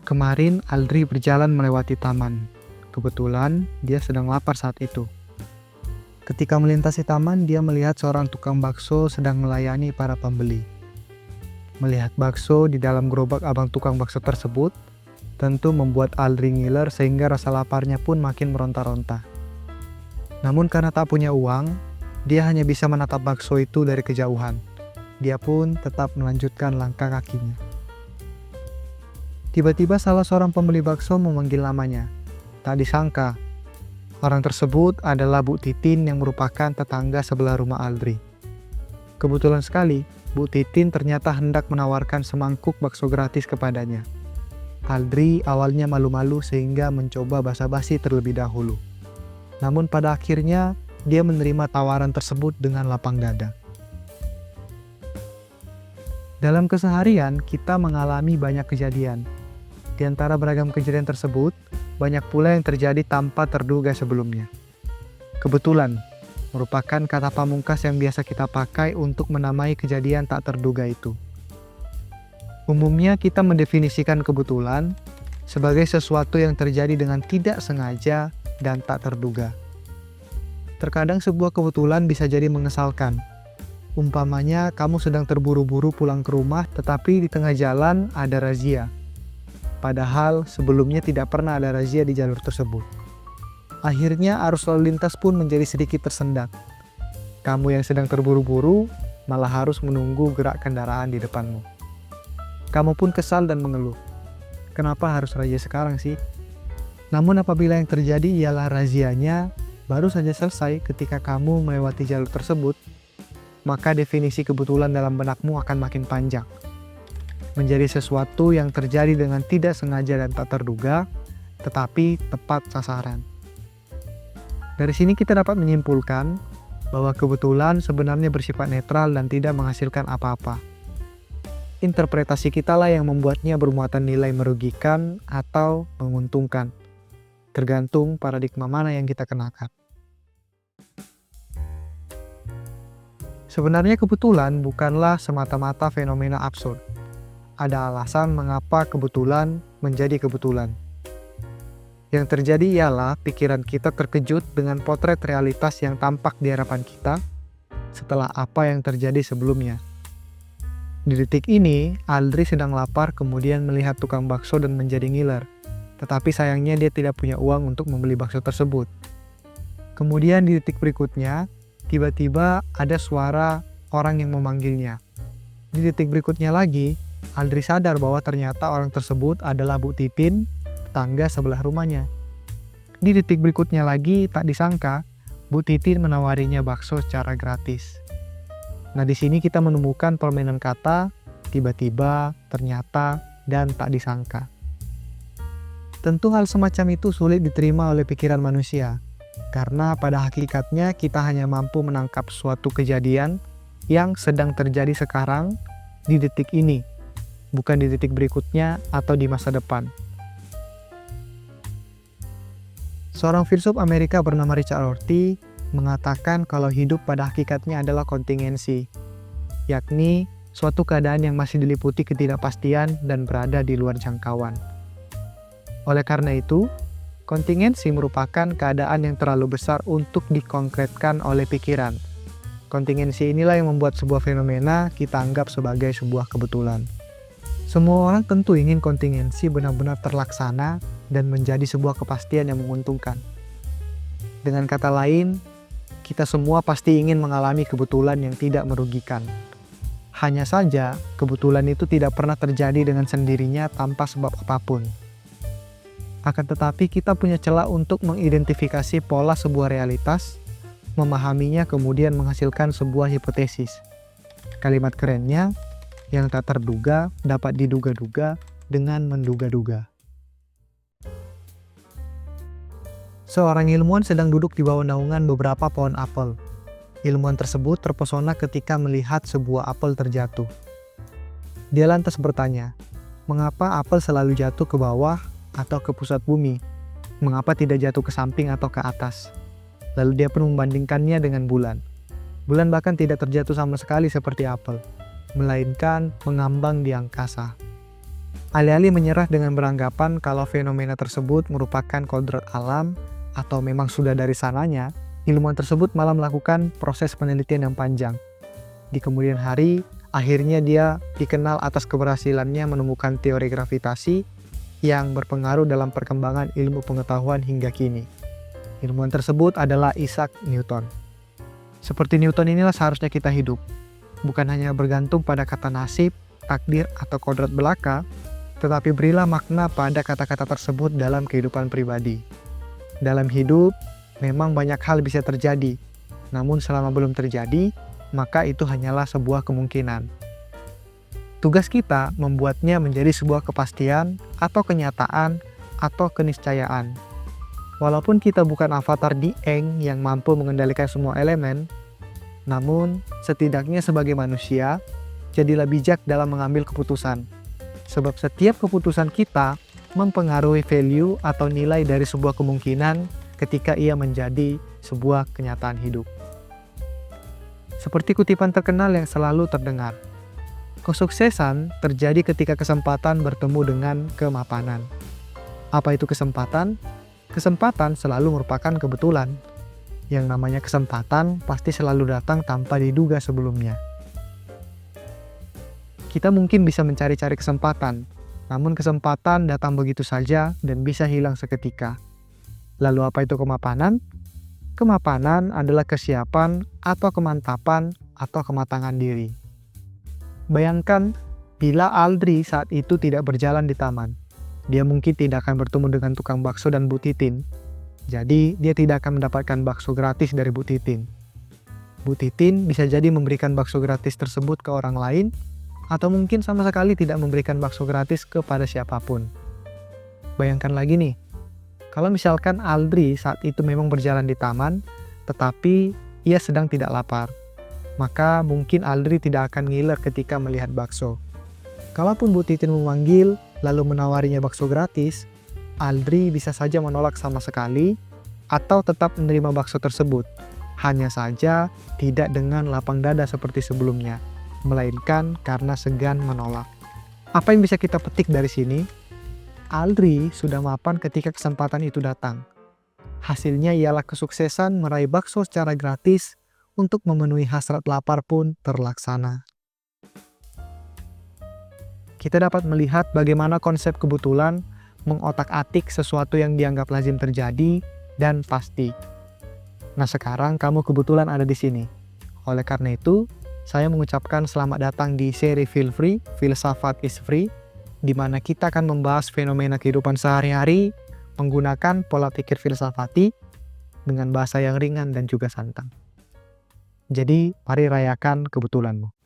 Kemarin Aldri berjalan melewati taman. Kebetulan dia sedang lapar saat itu. Ketika melintasi taman, dia melihat seorang tukang bakso sedang melayani para pembeli. Melihat bakso di dalam gerobak abang tukang bakso tersebut, tentu membuat Aldri ngiler sehingga rasa laparnya pun makin meronta-ronta. Namun karena tak punya uang, dia hanya bisa menatap bakso itu dari kejauhan. Dia pun tetap melanjutkan langkah kakinya. Tiba-tiba salah seorang pembeli bakso memanggil namanya. Tak disangka, orang tersebut adalah Bu Titin yang merupakan tetangga sebelah rumah Aldri. Kebetulan sekali, Bu Titin ternyata hendak menawarkan semangkuk bakso gratis kepadanya. Aldri awalnya malu-malu sehingga mencoba basa-basi terlebih dahulu. Namun pada akhirnya, dia menerima tawaran tersebut dengan lapang dada. Dalam keseharian, kita mengalami banyak kejadian. Di antara beragam kejadian tersebut, banyak pula yang terjadi tanpa terduga sebelumnya. Kebetulan, merupakan kata pamungkas yang biasa kita pakai untuk menamai kejadian tak terduga itu. Umumnya kita mendefinisikan kebetulan sebagai sesuatu yang terjadi dengan tidak sengaja dan tak terduga. Terkadang sebuah kebetulan bisa jadi mengesalkan. Umpamanya kamu sedang terburu-buru pulang ke rumah tetapi di tengah jalan ada razia. Padahal sebelumnya tidak pernah ada razia di jalur tersebut. Akhirnya arus lalu lintas pun menjadi sedikit tersendat. Kamu yang sedang terburu-buru malah harus menunggu gerak kendaraan di depanmu. Kamu pun kesal dan mengeluh. Kenapa harus razia sekarang sih? Namun apabila yang terjadi ialah razianya baru saja selesai ketika kamu melewati jalur tersebut, maka definisi kebetulan dalam benakmu akan makin panjang. Menjadi sesuatu yang terjadi dengan tidak sengaja dan tak terduga, tetapi tepat sasaran. Dari sini kita dapat menyimpulkan bahwa kebetulan sebenarnya bersifat netral dan tidak menghasilkan apa-apa. Interpretasi kita lah yang membuatnya bermuatan nilai merugikan atau menguntungkan, tergantung paradigma mana yang kita kenakan. Sebenarnya kebetulan bukanlah semata-mata fenomena absurd. Ada alasan mengapa kebetulan menjadi kebetulan. Yang terjadi ialah pikiran kita terkejut dengan potret realitas yang tampak di hadapan kita setelah apa yang terjadi sebelumnya. Di detik ini, Aldri sedang lapar kemudian melihat tukang bakso dan menjadi ngiler. Tetapi sayangnya dia tidak punya uang untuk membeli bakso tersebut. Kemudian di detik berikutnya, tiba-tiba ada suara orang yang memanggilnya. Di detik berikutnya lagi, Aldri sadar bahwa ternyata orang tersebut adalah Bu Titin, tetangga sebelah rumahnya. Di detik berikutnya lagi, tak disangka, Bu Titin menawarinya bakso secara gratis. Nah, di sini kita menemukan permainan kata, tiba-tiba, ternyata, dan tak disangka. Tentu hal semacam itu sulit diterima oleh pikiran manusia, karena pada hakikatnya kita hanya mampu menangkap suatu kejadian yang sedang terjadi sekarang di detik ini, bukan di detik berikutnya atau di masa depan. Seorang filsuf Amerika bernama Richard Rorty mengatakan kalau hidup pada hakikatnya adalah kontingensi, yakni suatu keadaan yang masih diliputi ketidakpastian dan berada di luar jangkauan. Oleh karena itu, kontingensi merupakan keadaan yang terlalu besar untuk dikonkretkan oleh pikiran. Kontingensi inilah yang membuat sebuah fenomena kita anggap sebagai sebuah kebetulan. Semua orang tentu ingin kontingensi benar-benar terlaksana dan menjadi sebuah kepastian yang menguntungkan. Dengan kata lain, kita semua pasti ingin mengalami kebetulan yang tidak merugikan. Hanya saja, kebetulan itu tidak pernah terjadi dengan sendirinya tanpa sebab apapun. Akan tetapi kita punya celah untuk mengidentifikasi pola sebuah realitas, memahaminya kemudian menghasilkan sebuah hipotesis. Kalimat kerennya, yang tak terduga dapat diduga-duga dengan menduga-duga. Seorang ilmuwan sedang duduk di bawah naungan beberapa pohon apel. Ilmuwan tersebut terpesona ketika melihat sebuah apel terjatuh. Dia lantas bertanya, mengapa apel selalu jatuh ke bawah atau ke pusat bumi? Mengapa tidak jatuh ke samping atau ke atas? Lalu dia pun membandingkannya dengan bulan. Bulan bahkan tidak terjatuh sama sekali seperti apel, melainkan mengambang di angkasa. Alih-alih menyerah dengan beranggapan kalau fenomena tersebut merupakan kodrat alam atau memang sudah dari sananya, ilmuwan tersebut malah melakukan proses penelitian yang panjang. Di kemudian hari, akhirnya dia dikenal atas keberhasilannya menemukan teori gravitasi yang berpengaruh dalam perkembangan ilmu pengetahuan hingga kini. Ilmuwan tersebut adalah Isaac Newton. Seperti Newton inilah seharusnya kita hidup, bukan hanya bergantung pada kata nasib, takdir, atau kodrat belaka, tetapi berilah makna pada kata-kata tersebut dalam kehidupan pribadi. Dalam hidup, memang banyak hal bisa terjadi, namun selama belum terjadi, maka itu hanyalah sebuah kemungkinan. Tugas kita membuatnya menjadi sebuah kepastian, atau kenyataan, atau keniscayaan. Walaupun kita bukan avatar di Eng yang mampu mengendalikan semua elemen, namun setidaknya sebagai manusia, jadilah bijak dalam mengambil keputusan. Sebab setiap keputusan kita mempengaruhi value atau nilai dari sebuah kemungkinan ketika ia menjadi sebuah kenyataan hidup. Seperti kutipan terkenal yang selalu terdengar, kesuksesan terjadi ketika kesempatan bertemu dengan kemapanan. Apa itu kesempatan? Kesempatan selalu merupakan kebetulan. Yang namanya kesempatan pasti selalu datang tanpa diduga sebelumnya. Kita mungkin bisa mencari-cari kesempatan, namun kesempatan datang begitu saja dan bisa hilang seketika. Lalu apa itu kemapanan? Kemapanan adalah kesiapan atau kemantapan atau kematangan diri. Bayangkan bila Aldri saat itu tidak berjalan di taman. Dia mungkin tidak akan bertemu dengan tukang bakso dan Bu Titin. Jadi dia tidak akan mendapatkan bakso gratis dari Bu Titin. Bu Titin bisa jadi memberikan bakso gratis tersebut ke orang lain, atau mungkin sama sekali tidak memberikan bakso gratis kepada siapapun. Bayangkan lagi nih, kalau misalkan Aldri saat itu memang berjalan di taman, tetapi ia sedang tidak lapar, maka mungkin Aldri tidak akan ngiler ketika melihat bakso. Kalaupun Bu Titin memanggil, lalu menawarinya bakso gratis, Aldri bisa saja menolak sama sekali, atau tetap menerima bakso tersebut. Hanya saja tidak dengan lapang dada seperti sebelumnya, melainkan karena segan menolak. Apa yang bisa kita petik dari sini? Aldri sudah mapan ketika kesempatan itu datang. Hasilnya ialah kesuksesan meraih bakso secara gratis untuk memenuhi hasrat lapar pun terlaksana. Kita dapat melihat bagaimana konsep kebetulan mengotak-atik sesuatu yang dianggap lazim terjadi dan pasti. Nah, sekarang kamu kebetulan ada di sini. Oleh karena itu, saya mengucapkan selamat datang di seri Feel Free, Filsafat is Free, di mana kita akan membahas fenomena kehidupan sehari-hari menggunakan pola pikir filsafati dengan bahasa yang ringan dan juga santai. Jadi, mari rayakan kebetulanmu.